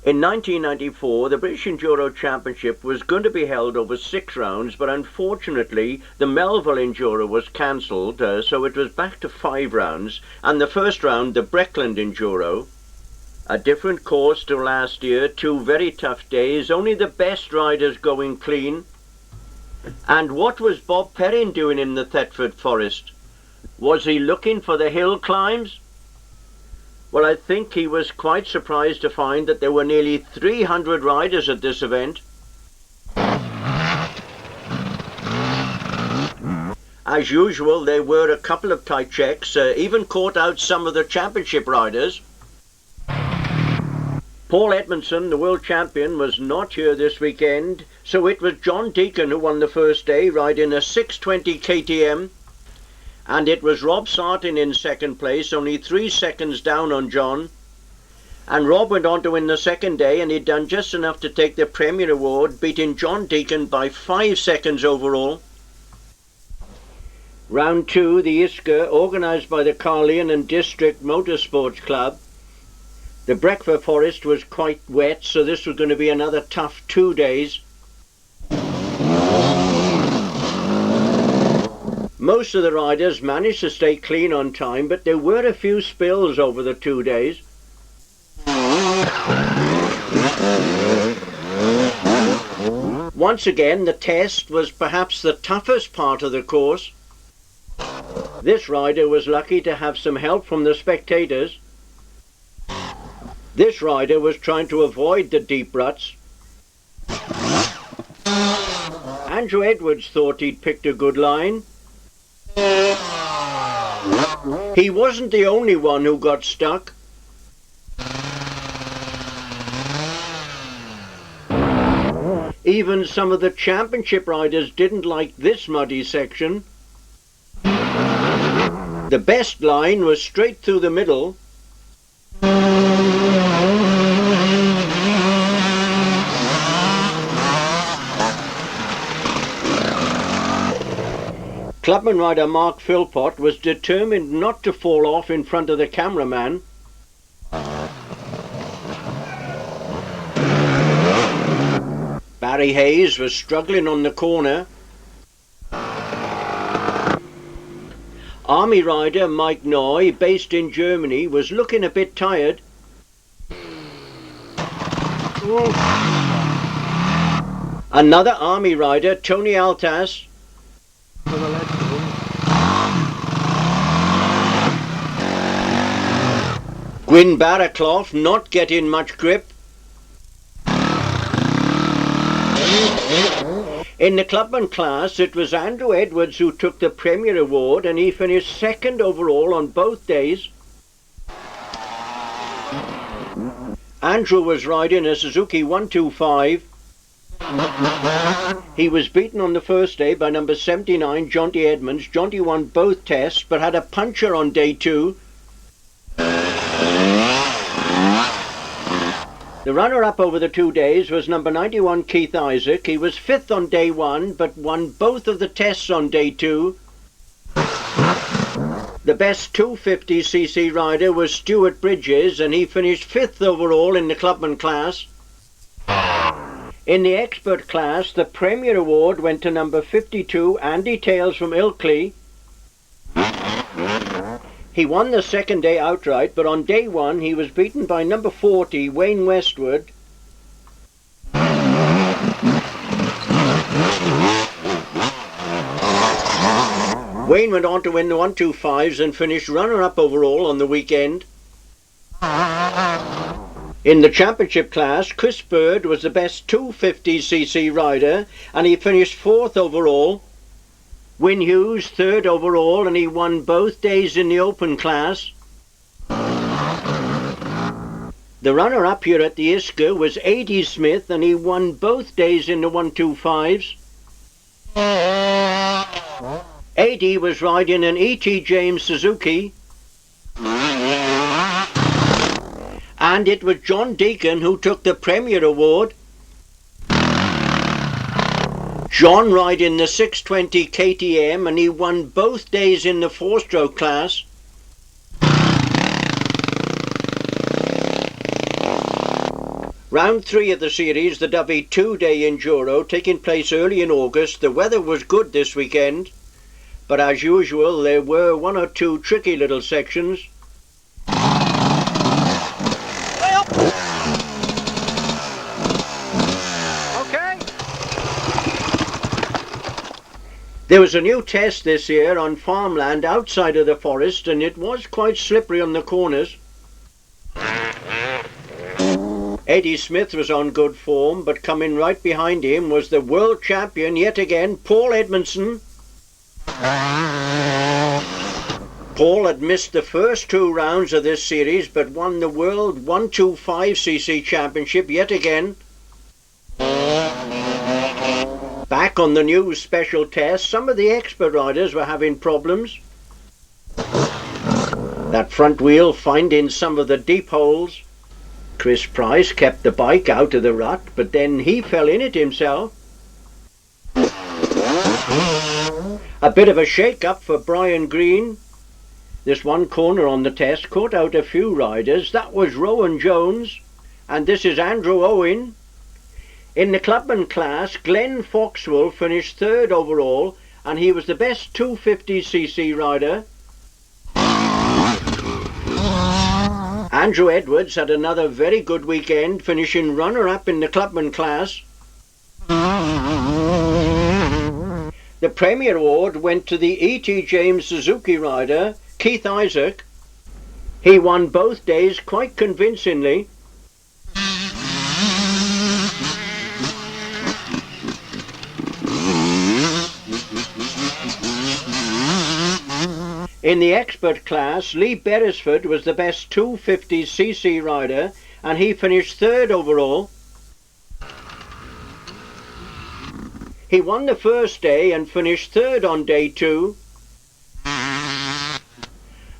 In 1994, the British Enduro Championship was going to be held over 6 rounds, but unfortunately the Malvern Enduro was cancelled, so it was back to 5 rounds, and the first round, the Breckland Enduro, a different course to last year, 2 very tough days, only the best riders going clean. And what was Bob Perrin doing in the Thetford Forest? Was he looking for the hill climbs? Well, I think he was quite surprised to find that there were nearly 300 riders at this event. As usual, there were a couple of tight checks, even caught out some of the championship riders. Paul Edmondson, the world champion, was not here this weekend, so it was John Deacon who won the first day, riding a 620 KTM. And it was Rob Sartin in second place, only 3 seconds down on John. And Rob went on to win the second day, and he'd done just enough to take the Premier Award, beating John Deacon by 5 seconds overall. Round 2, the Iska, organised by the Carlian and District Motorsports Club. The Breckland Forest was quite wet, so this was going to be another tough 2 days. Most of the riders managed to stay clean on time, but there were a few spills over the 2 days. Once again, the test was perhaps the toughest part of the course. This rider was lucky to have some help from the spectators. This rider was trying to avoid the deep ruts. Andrew Edwards thought he'd picked a good line. He wasn't the only one who got stuck. Even some of the championship riders didn't like this muddy section. The best line was straight through the middle. Clubman rider Mark Philpott was determined not to fall off in front of the cameraman. Barry Hayes was struggling on the corner. Army rider Mike Noy, based in Germany, was looking a bit tired. Another Army rider, Tony Altas, Gwyn Barraclough not getting much grip. In the clubman class, it was Andrew Edwards who took the Premier Award, and he finished second overall on both days. Andrew was riding a Suzuki 125. He was beaten on the first day by number 79, Jonty Edmunds. Jonty won both tests, but had a puncture on day 2. The runner-up over the 2 days was number 91, Keith Isaac. He was 5th on day 1, but won both of the tests on day 2. The best 250cc rider was Stuart Bridges, and he finished 5th overall in the clubman class. In the expert class, the Premier Award went to number 52, Andy Tales from Ilkley. He won the second day outright, but on day 1 he was beaten by number 40, Wayne Westwood. Wayne went on to win the 125s and finished runner-up overall on the weekend. In the championship class, Chris Bird was the best 250cc rider, and he finished 4th overall. Wyn Hughes 3rd overall, and he won both days in the open class. The runner-up here at the Iska was Ady Smith, and he won both days in the 125s. Ady was riding an E.T. James Suzuki, and it was John Deacon who took the Premier Award. John riding the 620 KTM, and he won both days in the 4-stroke class. Round 3 of the series, the Duby 2-day Enduro, taking place early in August. The weather was good this weekend, but as usual there were one or two tricky little sections. Way up. Okay. There was a new test this year on farmland outside of the forest, and it was quite slippery on the corners. Ady Smith was on good form, but coming right behind him was the world champion yet again, Paul Edmondson. Paul had missed the first 2 rounds of this series, but won the World 125cc Championship yet again. Back on the new special test, some of the expert riders were having problems. That front wheel finding some of the deep holes. Chris Price kept the bike out of the rut, but then he fell in it himself. A bit of a shake-up for Brian Green. This one corner on the test caught out a few riders. That was Rowan Jones, and this is Andrew Owen. In the clubman class, Glen Foxwell finished 3rd overall, and he was the best 250cc rider. Andrew Edwards had another very good weekend, finishing runner-up in the clubman class. The Premier Award went to the E.T. James Suzuki rider, Keith Isaac. He won both days quite convincingly. In the expert class, Lee Beresford was the best 250cc rider, and he finished 3rd overall. He won the first day and finished 3rd on day 2.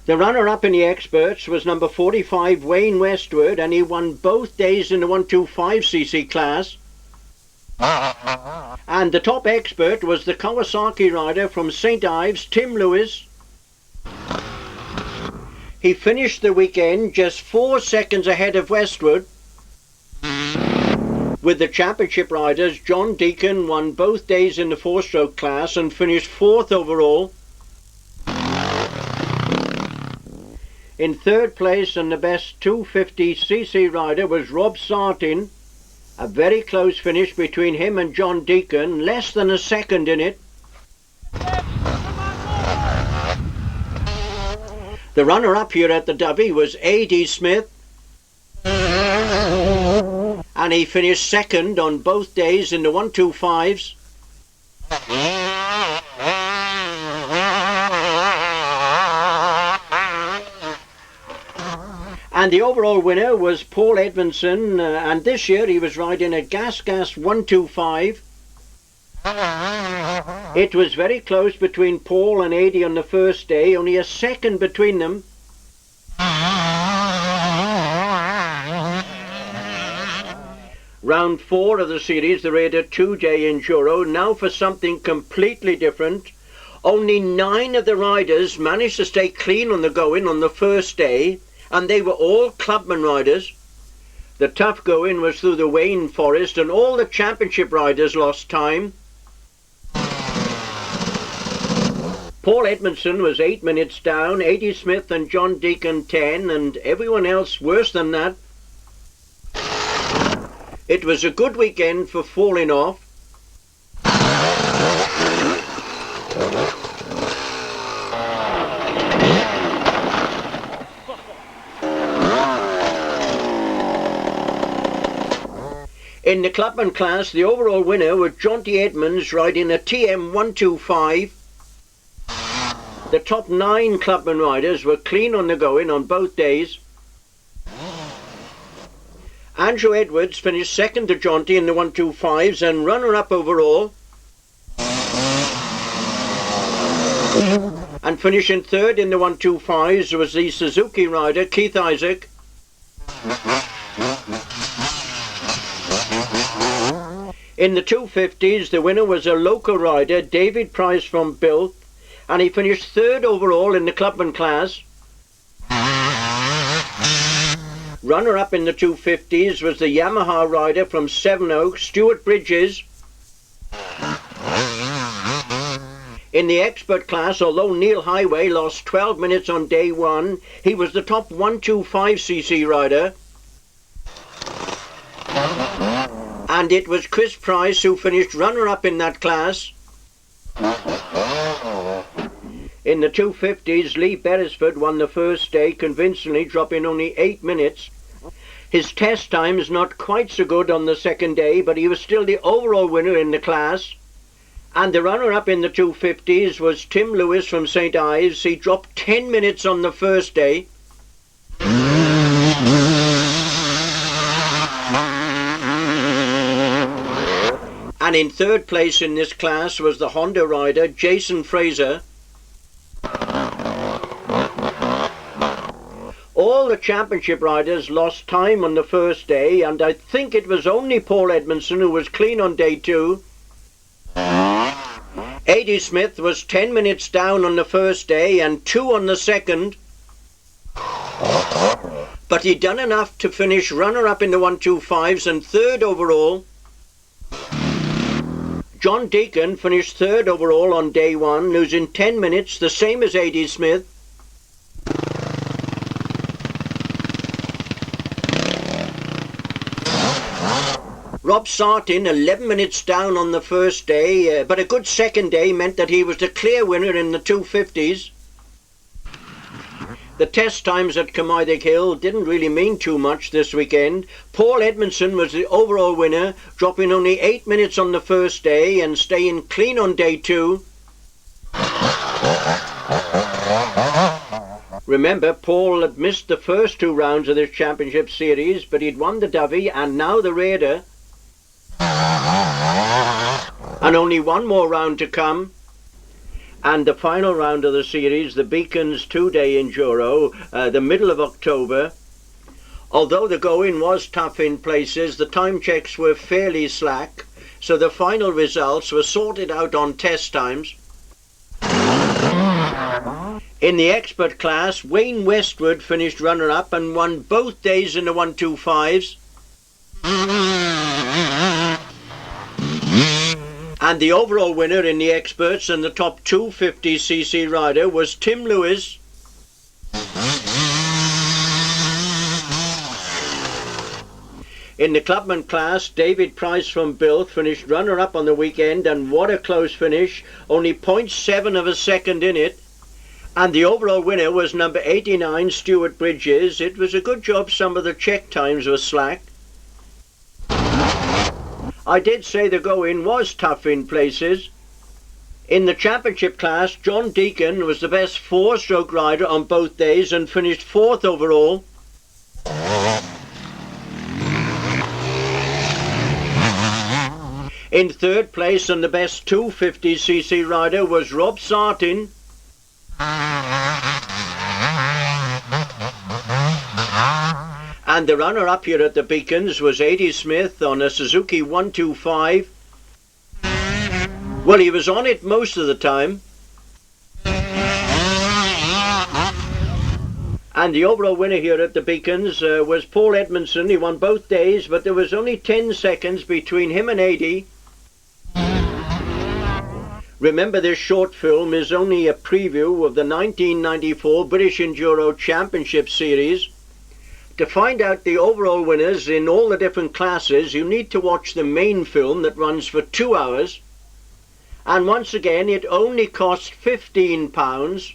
The runner-up in the experts was number 45, Wayne Westwood, and he won both days in the 125cc class. And the top expert was the Kawasaki rider from St. Ives, Tim Lewis. He finished the weekend just 4 seconds ahead of Westwood. With the championship riders, John Deacon won both days in the 4-stroke class and finished 4th overall. In 3rd place and the best 250cc rider was Rob Sartin. A very close finish between him and John Deacon, less than a second in it. The runner-up here at the Duby was Ady Smith, and he finished 2nd on both days in the 125s. And the overall winner was Paul Edmondson, and this year he was riding a Gas 125. It was very close between Paul and Ady on the first day, only a second between them. Round 4 of the series, the Rhayader 2-day Enduro, now for something completely different. Only 9 of the riders managed to stay clean on the going on the first day, and they were all clubman riders. The tough going was through the Wayne Forest, and all the championship riders lost time. Paul Edmondson was 8 minutes down, Ady Smith and John Deacon 10, and everyone else worse than that. It was a good weekend for falling off. In the clubman class, the overall winner was Jonty Edmunds riding a TM 125. The top 9 clubman riders were clean on the going on both days. Andrew Edwards finished 2nd to Jonty in the 125s and runner-up overall. And finishing 3rd in the 125s was the Suzuki rider Keith Isaac. In the 250s, the winner was a local rider, David Price from Built, and he finished 3rd overall in the clubman class. Runner-up in the 250s was the Yamaha rider from Sevenoaks, Stuart Bridges. In the expert class, although Neil Howey lost 12 minutes on day one, he was the top 125cc rider. And it was Chris Price who finished runner-up in that class. In the 250s, Lee Beresford won the first day convincingly, dropping only 8 minutes. His test time's not quite so good on the second day, but he was still the overall winner in the class. And the runner-up in the 250s was Tim Lewis from St Ives. He dropped 10 minutes on the first day. And in third place in this class was the Honda rider, Jason Fraser. All the championship riders lost time on the first day, and I think it was only Paul Edmondson who was clean on day two. Ady Smith was 10 minutes down on the first day and 2 on the second. But he'd done enough to finish runner-up in the 125s and third overall. John Deacon finished third overall on day one, losing 10 minutes, the same as Ady Smith. Rob Sartin, 11 minutes down on the first day, but a good second day meant that he was the clear winner in the 250s. The test times at Carmarthen Hill didn't really mean too much this weekend. Paul Edmondson was the overall winner, dropping only 8 minutes on the first day and staying clean on day two. Remember, Paul had missed the first 2 rounds of this championship series, but he'd won the Duby and now the Rhayader. And only one more round to come. And the final round of the series, the Beacon's 2-day Enduro, the middle of October. Although the going was tough in places, the time checks were fairly slack, so the final results were sorted out on test times. In the expert class, Wayne Westwood finished runner-up and won both days in the 125s. And the overall winner in the experts and the top 250cc rider was Tim Lewis. In the clubman class, David Price from Bilth finished runner-up on the weekend, and what a close finish, only 0.7 of a second in it. And the overall winner was number 89, Stuart Bridges. It was a good job some of the check times were slack. I did say the going was tough in places. In the championship class, John Deacon was the best 4-stroke rider on both days and finished 4th overall. In third place and the best 250cc rider was Rob Sartin. And the runner-up here at the Beacons was Ady Smith on a Suzuki 125. Well, he was on it most of the time. And the overall winner here at the Beacons was Paul Edmondson. He won both days, but there was only 10 seconds between him and Ady. Remember, this short film is only a preview of the 1994 British Enduro Championship series. To find out the overall winners in all the different classes, you need to watch the main film that runs for 2 hours. And once again, it only cost £15.